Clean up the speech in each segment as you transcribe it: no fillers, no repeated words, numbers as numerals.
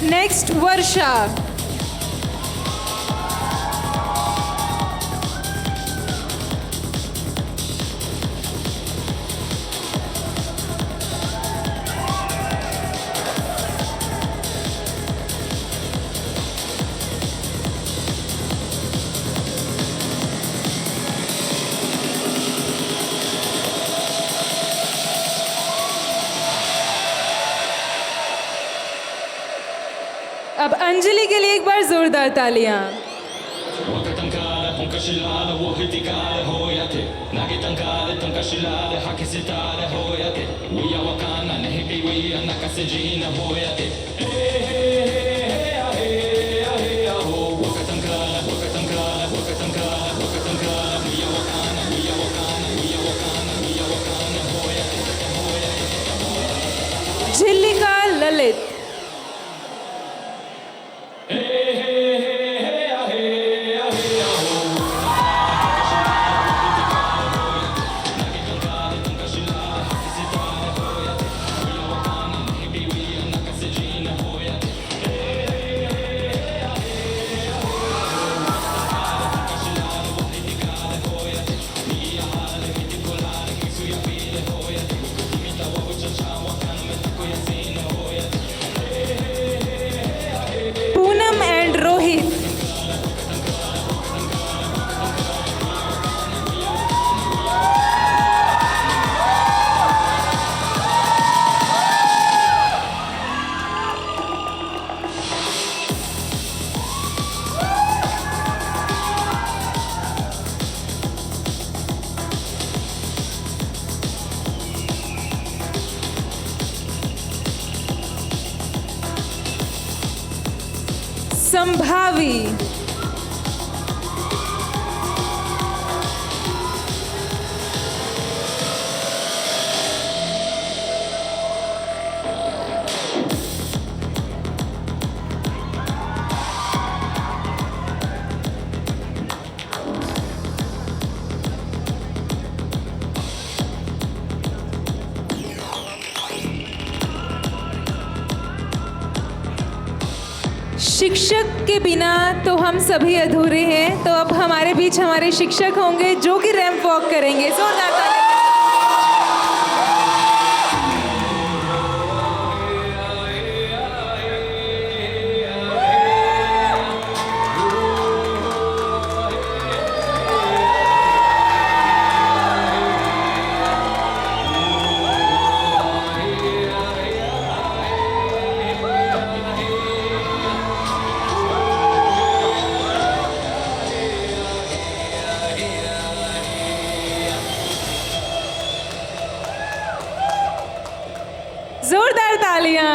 Next वर्षा. अब अंजलि के लिए एक बार जोरदार तालियां. झिल्लिका ललित. पूनम एंड रोहित. संभावी. शिक्षक के बिना तो हम सभी अधूरे हैं. तो अब हमारे बीच हमारे शिक्षक होंगे जो कि रैंप वॉक करेंगे. जोरदार तालियां. जोरदार तालियां.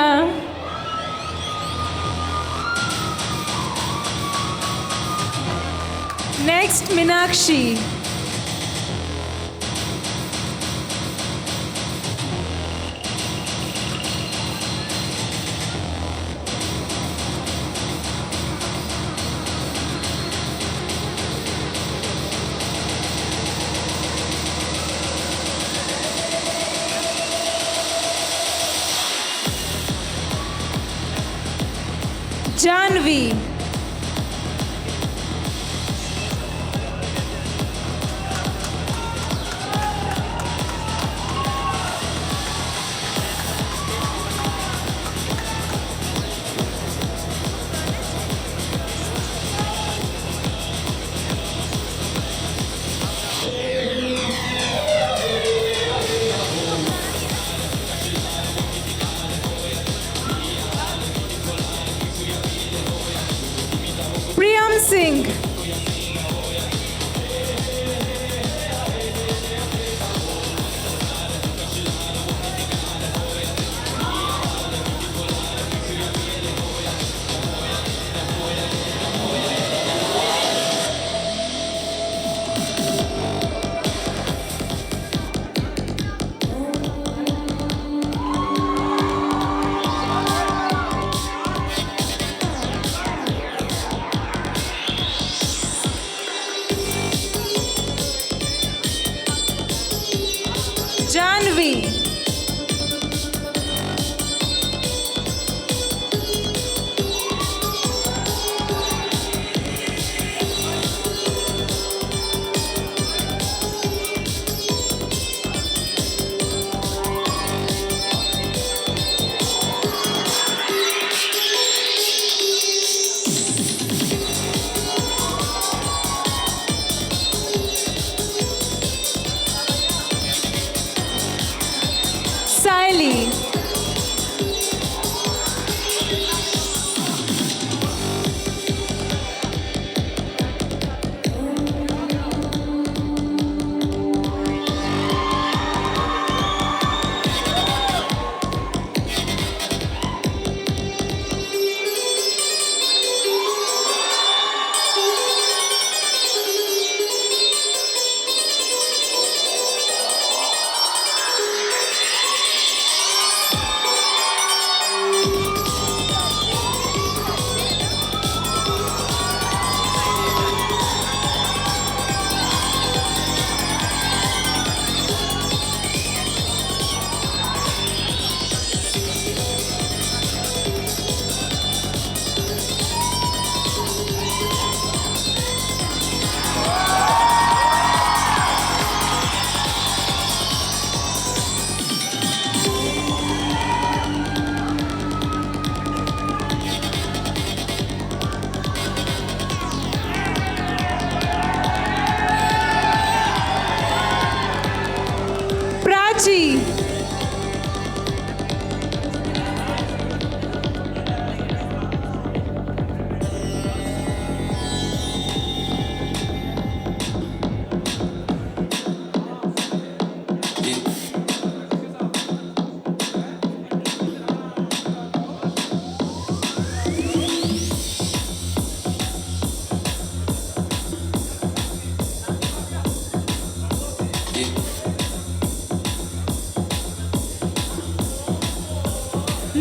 नेक्स्ट मीनाक्षी. जानवी. प्रियम सिंह.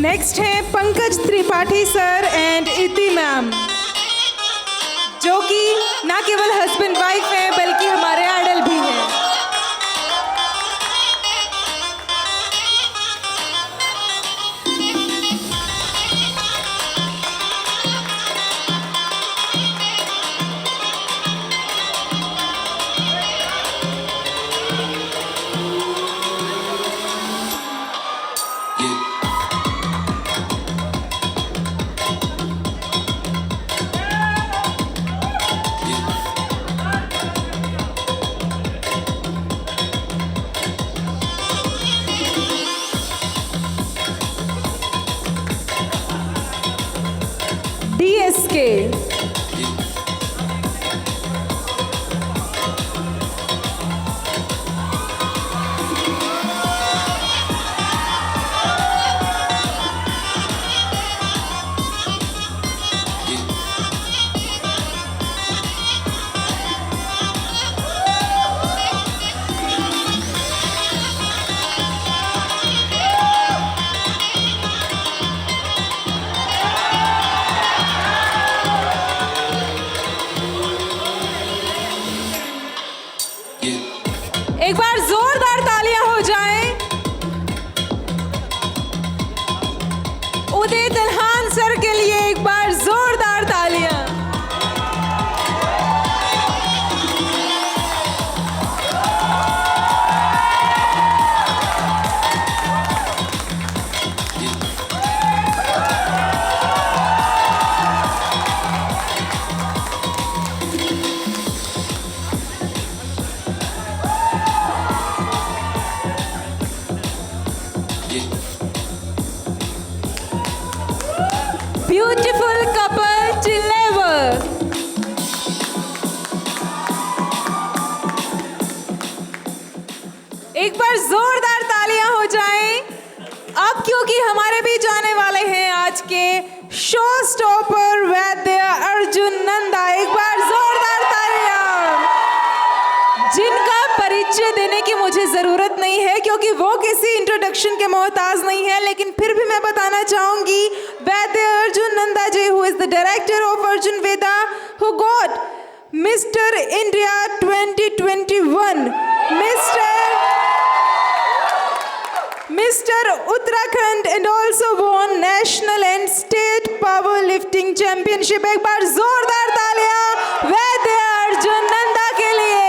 नेक्स्ट है पंकज त्रिपाठी सर एंड इति मैम, जो कि ना केवल हस्बैंड वाइफ हैं बल्कि हमारे आइडल भी हैं। DSK, एक बार जोरदार तालियां हो जाएं उदित तलहान सर के लिए, एक बार जोरदार तालियां। Beautiful couple till ever. एक बार जोरदार तालियां हो जाएं। अब क्योंकि हमारे बीच आने वाले हैं आज के शो स्टॉपर वैद्य अर्जुन नंदा, एक बार जोरदार तालियां, जिनका परिचय देने की मुझे जरूरत नहीं है क्योंकि वो किसी इंट्रोडक्शन के मोहताज नहीं है, लेकिन फिर भी मैं बताना चाहूंगी Vaidya Arjun Nanda ji, who is the director of Arjun Veda, who got Mister India 2021, Mister Uttarakhand and also won national and state power lifting championship. एक बार जोरदार तालियां वैद्य अर्जुन नंदा के लिए।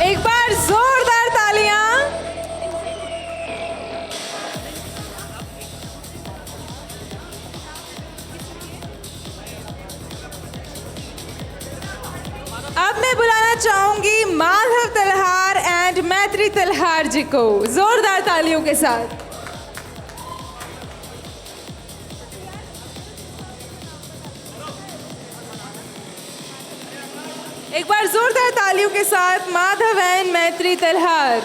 एक बार जोरदार तालियां। अब मैं बुलाना चाहूंगी माधव तलहार एंड मैत्री तलहार जी को जोरदार तालियों के साथ। एक बार जोरदार तालियों के साथ माधव एंड मैत्री तलहार।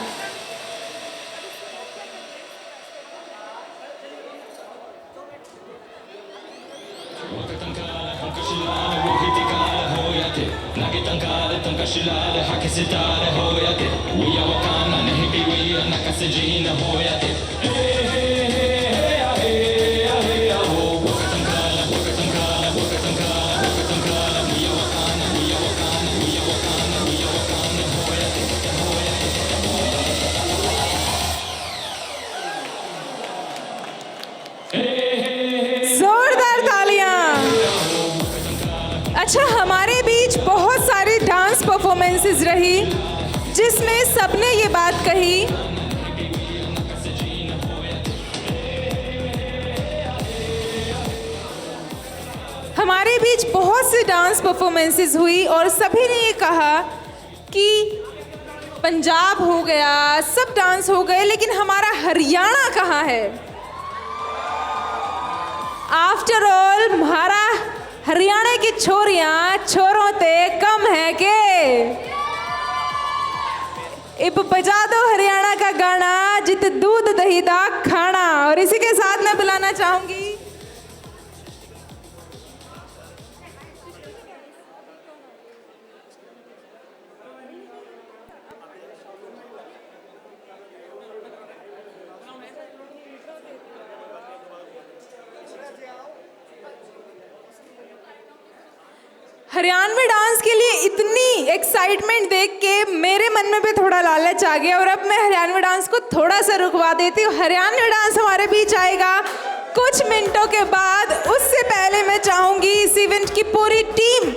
जोरदार तालियां। अच्छा, हमारे बीच बहुत सारी डांस परफॉर्मेंसेस रही जिसमें सबने ये बात कही, हमारे बीच बहुत सी डांस परफॉर्मेंसेस हुई और सभी ने ये कहा कि पंजाब हो गया, सब डांस हो गए, लेकिन हमारा हरियाणा कहाँ है? आफ्टर ऑल हमारा हरियाणा की छोरियां छोरों ते कम है के? इब बजा दो हरियाणा का गाना, जित दूध दही दा खाना। और इसी के साथ मैं बुलाना चाहूंगी हरियाणवी डांस के लिए इतनी एक्साइटमेंट देख के मेरे मन में भी थोड़ा लालच आ गया और अब मैं हरियाणवी डांस को थोड़ा सा रुकवा देती हूँ। हरियाणवी डांस हमारे बीच आएगा कुछ मिनटों के बाद। उससे पहले मैं चाहूंगी इस इवेंट की पूरी टीम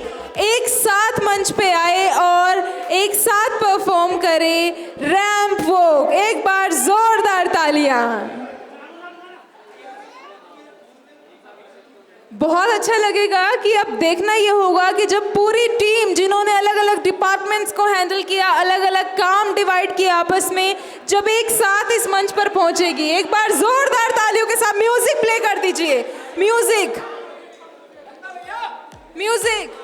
एक साथ मंच पे आए और एक साथ परफॉर्म करे रैंप वॉक। एक बार जोरदार तालियां। बहुत अच्छा लगेगा कि अब देखना ये होगा कि जब पूरी टीम जिन्होंने अलग अलग डिपार्टमेंट्स को हैंडल किया, अलग अलग काम डिवाइड किया आपस में, जब एक साथ इस मंच पर पहुंचेगी। एक बार जोरदार तालियों के साथ म्यूजिक प्ले कर दीजिए। म्यूजिक म्यूजिक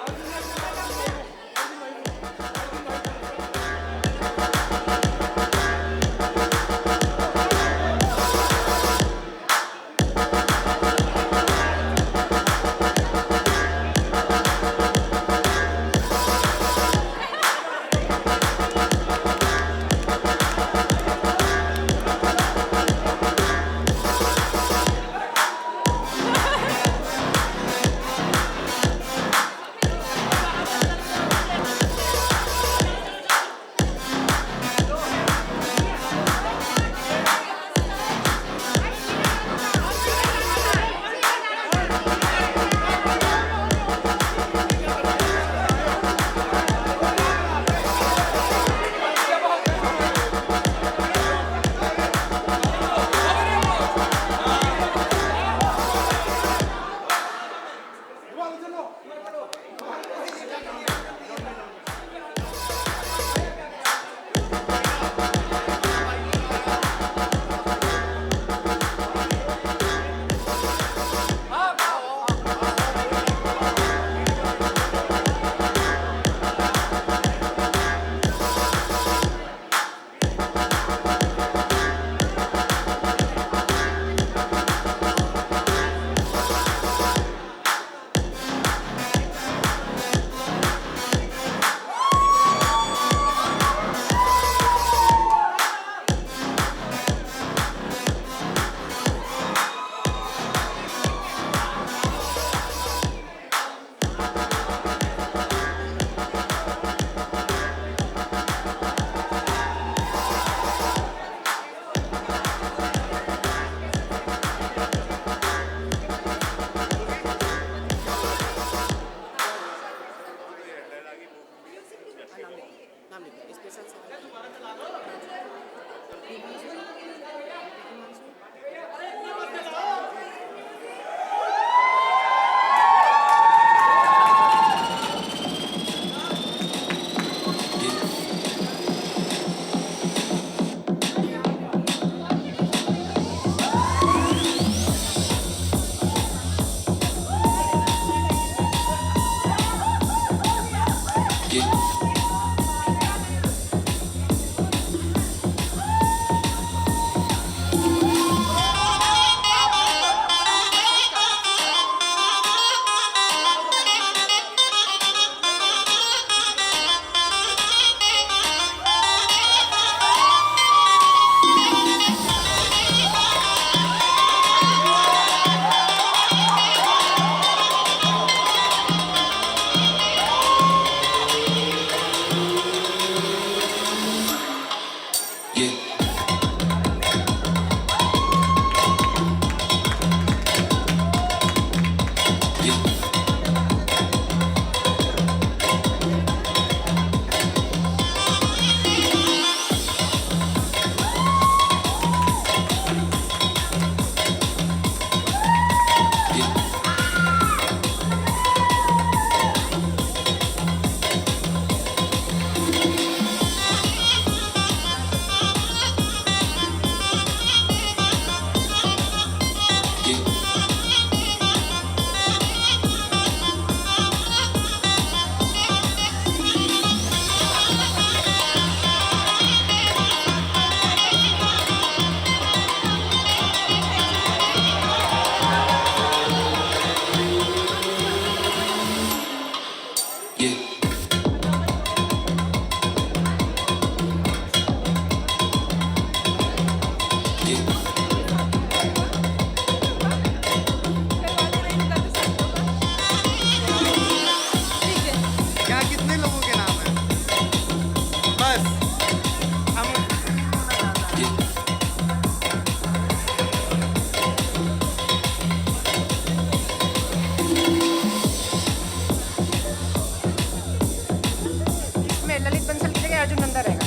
ललित बंसल की जगह अर्जुन नंदा रहेगा।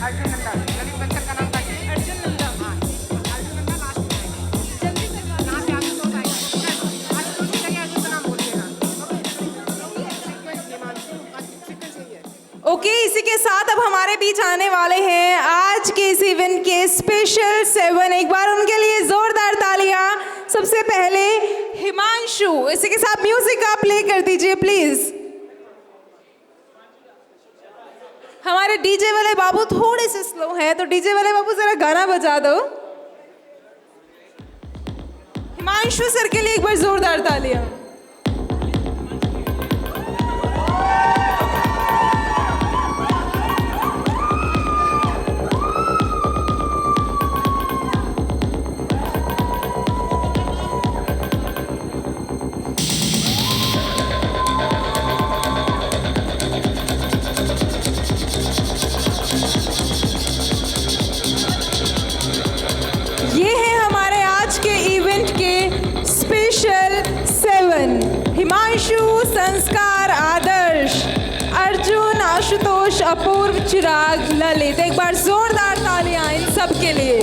अर्जुन नंदा, ललित बंसल का नाम काटिए। अर्जुन नंदा, हाँ अर्जुन नंदा लास्ट में आएगा। जल्दी करवा, यहाँ पे आशुतोष आएगा। आशुतोष की जगह अर्जुन का नाम बोलिएगा। सीक्वेंस यही है। ओके, इसी के साथ अब हमारे बीच आने वाले हैं आज के इस इवेंट के स्पेशल 7। एक बार उनके लिए जोरदार तालियां। सबसे पहले हिमांशु, इसी के साथ म्यूजिक आप प्ले कर दीजिए प्लीज। हमारे डीजे वाले बाबू थोड़े से स्लो हैं, तो डीजे वाले बाबू जरा गाना बजा दो। हिमांशु सर के लिए एक बार जोरदार तालियां। ये है हमारे आज के इवेंट के स्पेशल 7। हिमांशु, संस्कार, आदर्श, अर्जुन, आशुतोष, अपूर्व, चिराग, ललित। एक बार जोरदार तालियां इन सब के लिए।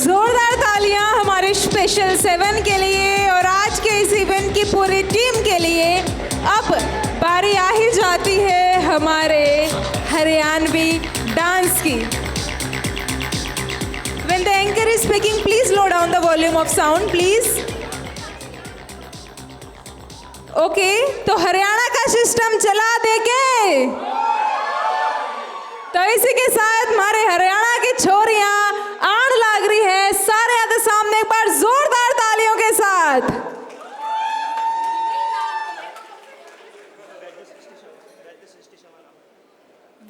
जोरदार तालियां हमारे स्पेशल 7 के लिए और आज के इस इवेंट की पूरी टीम के लिए। अब बारी आ ही जाती है हमारे हरियाणवी डांस की। When the anchor is speaking, please lower down the volume of sound, please. Okay, तो हरियाणा का सिस्टम चला देंगे। तो इसी के साथ हमारे हरियाणा की छोरियां आन लाग रही है सारे आते सामने, एक बार जोरदार तालियों के साथ।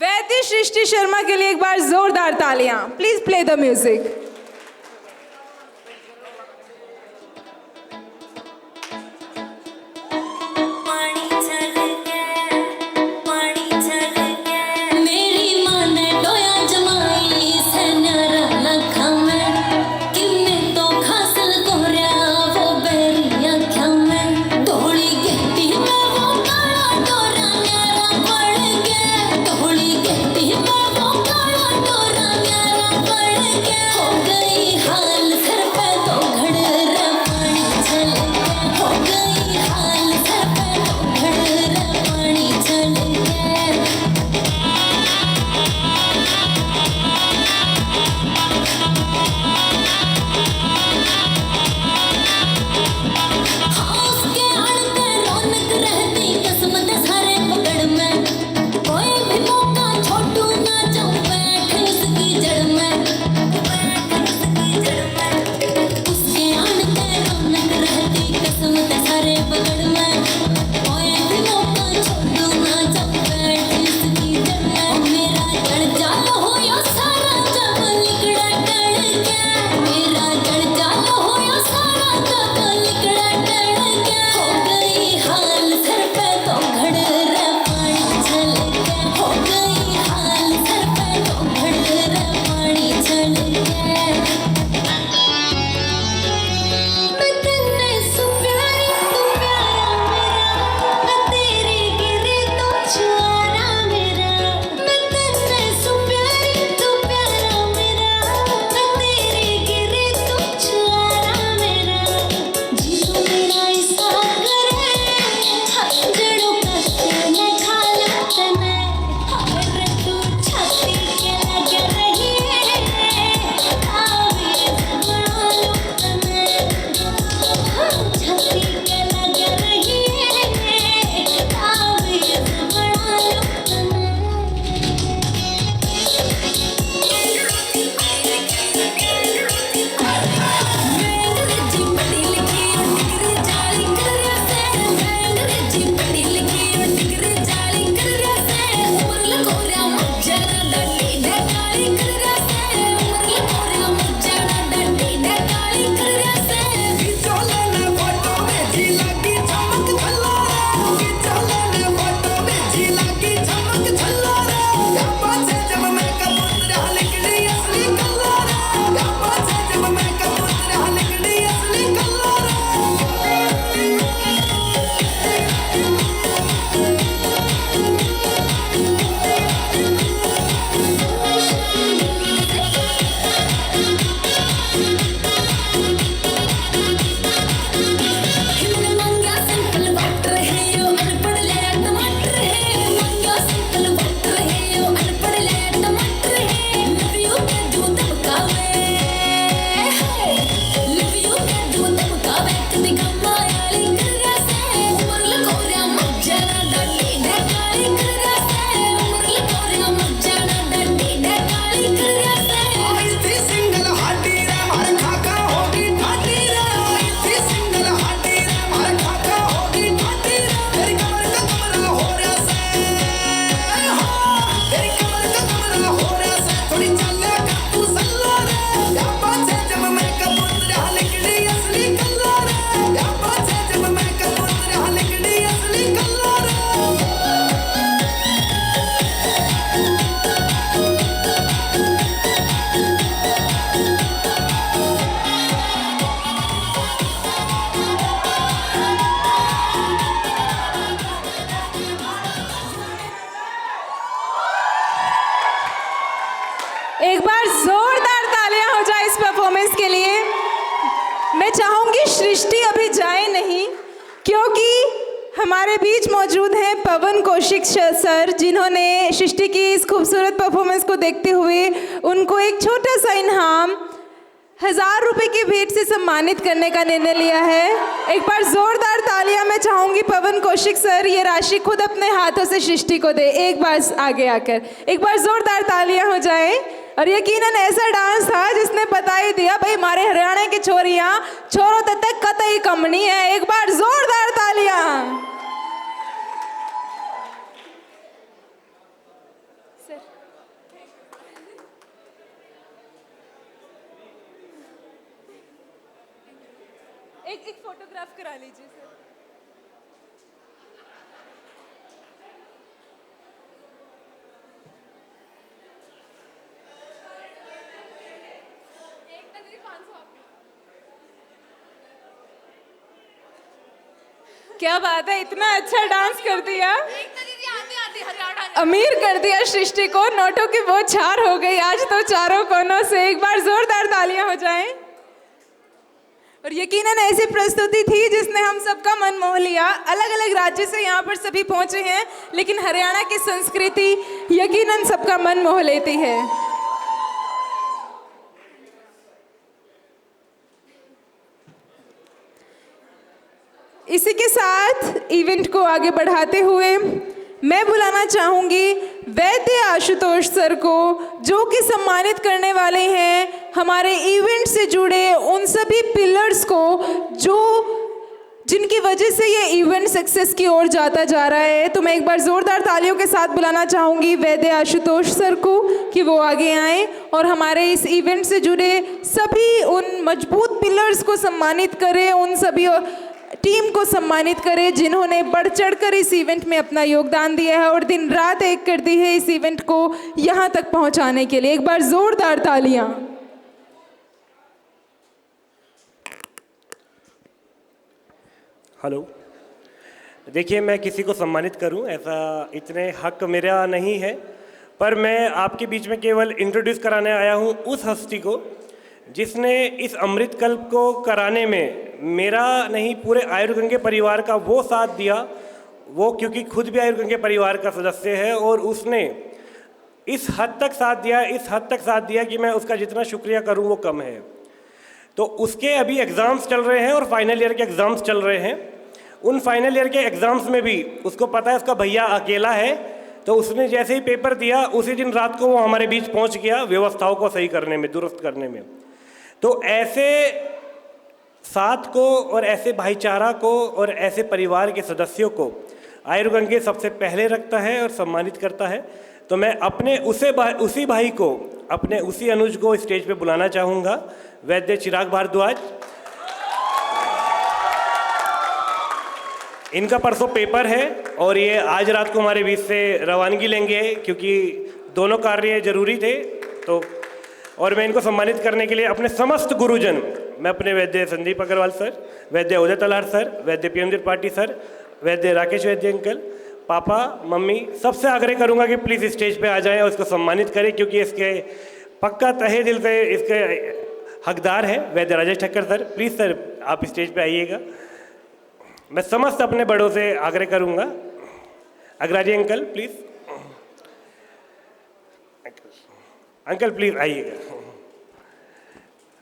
वैद्य सृष्टि शर्मा के लिए एक बार जोरदार तालियां। Please play the music. Oh एक बार जोरदार तालियां हो जाए इस परफॉर्मेंस के लिए। मैं चाहूंगी सृष्टि अभी जाए नहीं, क्योंकि हमारे बीच मौजूद हैं पवन कौशिक सर, जिन्होंने सृष्टि की इस खूबसूरत परफॉर्मेंस को देखते हुए उनको एक छोटा सा इनाम 1000 रुपए की भेंट से सम्मानित करने का निर्णय लिया है। एक बार जोरदार तालियां मैं चाहूंगी पवन कौशिक सर ये राशि खुद अपने हाथों से सृष्टि को दे, एक बार आगे आकर एक बार जोरदार तालियां हो जाए। और यकीनन ऐसा डांस था जिसने बता ही दिया भाई हमारे हरियाणा की छोरियां छोरों तक कतई कम नहीं है। एक बार जोरदार तालियां। एक फोटोग्राफ करा लीजिए सर। क्या बात है, इतना अच्छा डांस कर दिया, अमीर कर दिया सृष्टि को, नोटों की बहुत छार हो गई आज तो चारों कोनों से। एक बार जोरदार तालियां हो जाएं। और यकीनन ऐसी प्रस्तुति थी जिसने हम सबका मन मोह लिया। अलग अलग राज्य से यहाँ पर सभी पहुंचे हैं, लेकिन हरियाणा की संस्कृति यकीनन सबका मन मोह लेती है। इसी के साथ इवेंट को आगे बढ़ाते हुए मैं बुलाना चाहूंगी वैद्य आशुतोष सर को, जो कि सम्मानित करने वाले हैं हमारे इवेंट से जुड़े उन सभी पिलर्स को जो जिनकी वजह से ये इवेंट सक्सेस की ओर जाता जा रहा है। तो मैं एक बार जोरदार तालियों के साथ बुलाना चाहूंगी वैद्य आशुतोष सर को कि वो आगे आएं और हमारे इस इवेंट से जुड़े सभी उन मजबूत पिलर्स को सम्मानित करें, उन सभी टीम को सम्मानित करें जिन्होंने बढ़ चढ़कर इस इवेंट में अपना योगदान दिया है और दिन रात एक कर दी है इस इवेंट को यहाँ तक पहुँचाने के लिए। एक बार जोरदार तालियां। हेलो, देखिए मैं किसी को सम्मानित करूं ऐसा इतने हक मेरा नहीं है, पर मैं आपके बीच में केवल इंट्रोड्यूस कराने आया हूं उस हस्ती को जिसने इस अमृतकल्प को कराने में मेरा नहीं पूरे आयुर्गंगे परिवार का वो साथ दिया। वो क्योंकि खुद भी आयुर्गंगे परिवार का सदस्य है और उसने इस हद तक साथ दिया कि मैं उसका जितना शुक्रिया करूं वो कम है। तो उसके अभी एग्ज़ाम्स चल रहे हैं और फाइनल ईयर के एग्ज़ाम्स चल रहे हैं। उन फाइनल ईयर के एग्ज़ाम्स में भी उसको पता है उसका भैया अकेला है, तो उसने जैसे ही पेपर दिया उसी दिन रात को वो हमारे बीच पहुंच गया व्यवस्थाओं को सही करने में, दुरुस्त करने में। तो ऐसे साथ को और ऐसे भाईचारा को और ऐसे परिवार के सदस्यों को आयुर्गंगे सबसे पहले रखता है और सम्मानित करता है। तो मैं अपने उसी भाई को, अपने उसी अनुज को स्टेज पे बुलाना चाहूँगा, वैद्य चिराग भारद्वाज। इनका परसों पेपर है और ये आज रात को हमारे बीच से रवानगी लेंगे क्योंकि दोनों कार्य जरूरी थे। तो और मैं इनको सम्मानित करने के लिए अपने समस्त गुरुजन, मैं अपने वैद्य संदीप अग्रवाल सर, वैद्य उदय तलार सर, वैद्य पीएम त्रिपाठी सर, वैद्य राकेश वैद्य अंकल, पापा मम्मी, सबसे आग्रह करूंगा कि प्लीज़ स्टेज पे आ जाएं और इसको सम्मानित करें क्योंकि इसके पक्का तहे दिल से इसके हकदार है Vaidya Rajesh Thakkar sir. Please sir आप स्टेज पे आइएगा। मैं समस्त अपने बड़ों से आग्रह करूंगा। अग्राजी अंकल प्लीज़, अंकल प्लीज़ आइएगा।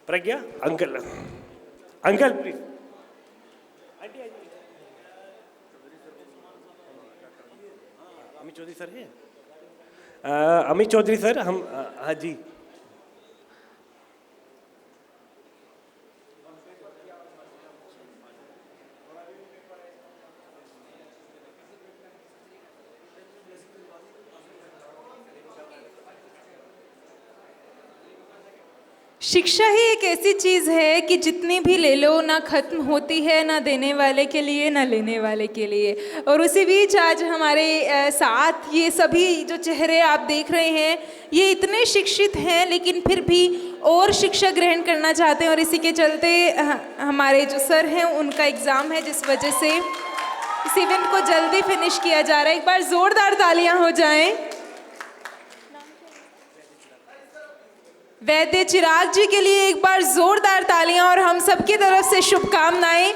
Pragya uncle, uncle please. Amit Chaudhary sir है, अमित चौधरी सर हम, हाँ जी। शिक्षा ही एक ऐसी चीज़ है कि जितनी भी ले लो ना ख़त्म होती है, ना देने वाले के लिए ना लेने वाले के लिए। और उसी बीच आज हमारे साथ ये सभी जो चेहरे आप देख रहे हैं ये इतने शिक्षित हैं लेकिन फिर भी और शिक्षा ग्रहण करना चाहते हैं और इसी के चलते हमारे जो सर हैं उनका एग्ज़ाम है जिस वजह से इस इवेंट को जल्दी फिनिश किया जा रहा है। एक बार ज़ोरदार तालियां हो जाएं। वैद्य चिराग जी के लिए एक बार जोरदार तालियां और हम सबकी तरफ से शुभकामनाएं।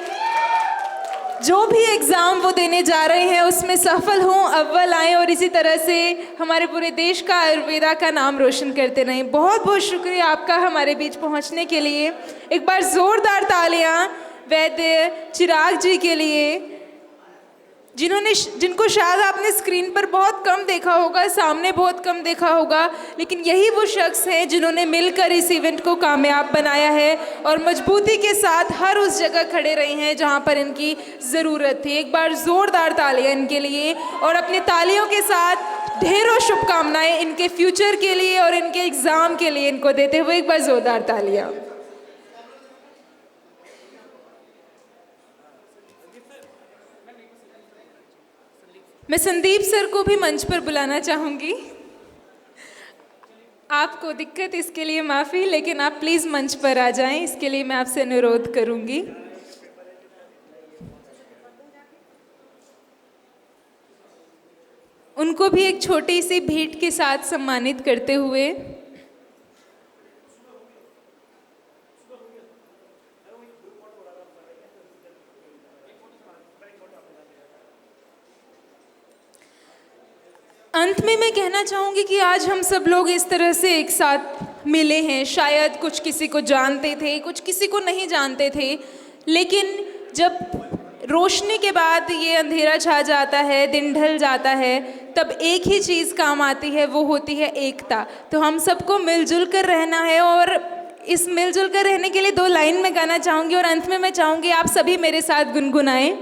जो भी एग्ज़ाम वो देने जा रहे हैं उसमें सफल हों, अव्वल आएँ और इसी तरह से हमारे पूरे देश का आयुर्वेदा का नाम रोशन करते रहें। बहुत बहुत शुक्रिया आपका हमारे बीच पहुंचने के लिए। एक बार ज़ोरदार तालियां वैद्य चिराग जी के लिए, जिनको शायद आपने स्क्रीन पर बहुत कम देखा होगा, सामने बहुत कम देखा होगा, लेकिन यही वो शख्स हैं जिन्होंने मिलकर इस इवेंट को कामयाब बनाया है और मजबूती के साथ हर उस जगह खड़े रहे हैं जहां पर इनकी ज़रूरत थी। एक बार ज़ोरदार तालियां इनके लिए और अपनी तालियों के साथ ढेरों शुभकामनाएं इनके फ्यूचर के लिए और इनके एग्ज़ाम के लिए इनको देते हुए एक बार ज़ोरदार तालियां। मैं संदीप सर को भी मंच पर बुलाना चाहूँगी। आपको दिक्कत इसके लिए माफ़ी, लेकिन आप प्लीज़ मंच पर आ जाएं, इसके लिए मैं आपसे अनुरोध करूँगी। उनको भी एक छोटी सी भेंट के साथ सम्मानित करते हुए अंत में मैं कहना चाहूँगी कि आज हम सब लोग इस तरह से एक साथ मिले हैं। शायद कुछ किसी को जानते थे, कुछ किसी को नहीं जानते थे, लेकिन जब रोशनी के बाद ये अंधेरा छा जाता है, दिन ढल जाता है, तब एक ही चीज़ काम आती है, वो होती है एकता। तो हम सबको मिलजुल कर रहना है और इस मिलजुल कर रहने के लिए 2 लाइन में गाना चाहूँगी और अंत में मैं चाहूँगी आप सभी मेरे साथ गुनगुनाएं।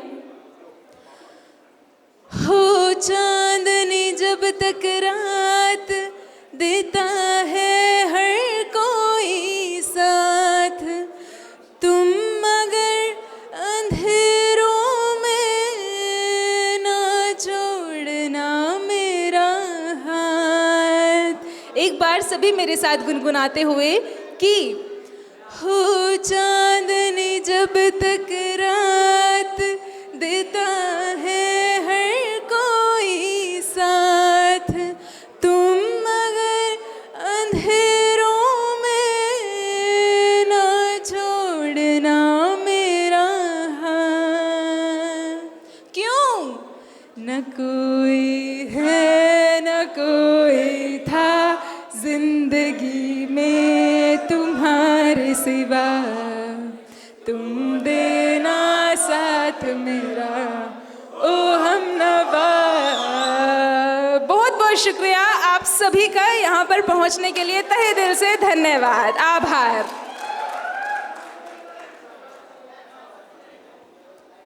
हो चांदनी जब तक रात देता है हर कोई साथ, तुम मगर अंधेरों में ना छोड़ना मेरा हाथ। एक बार सभी मेरे साथ गुनगुनाते हुए कि हो चांदनी जब तक रात देता है हर कोई साथ, तुम मगर अंधेरों में ना छोड़ना मेरा हाथ। क्यों? न कोई है न कोई था जिंदगी में तुम्हारे सिवा, तुम देना साथ मेरा ओ हमनवा। बहुत बहुत शुक्रिया आप सभी का यहाँ पर पहुँचने के लिए, तहे दिल से धन्यवाद, आभार।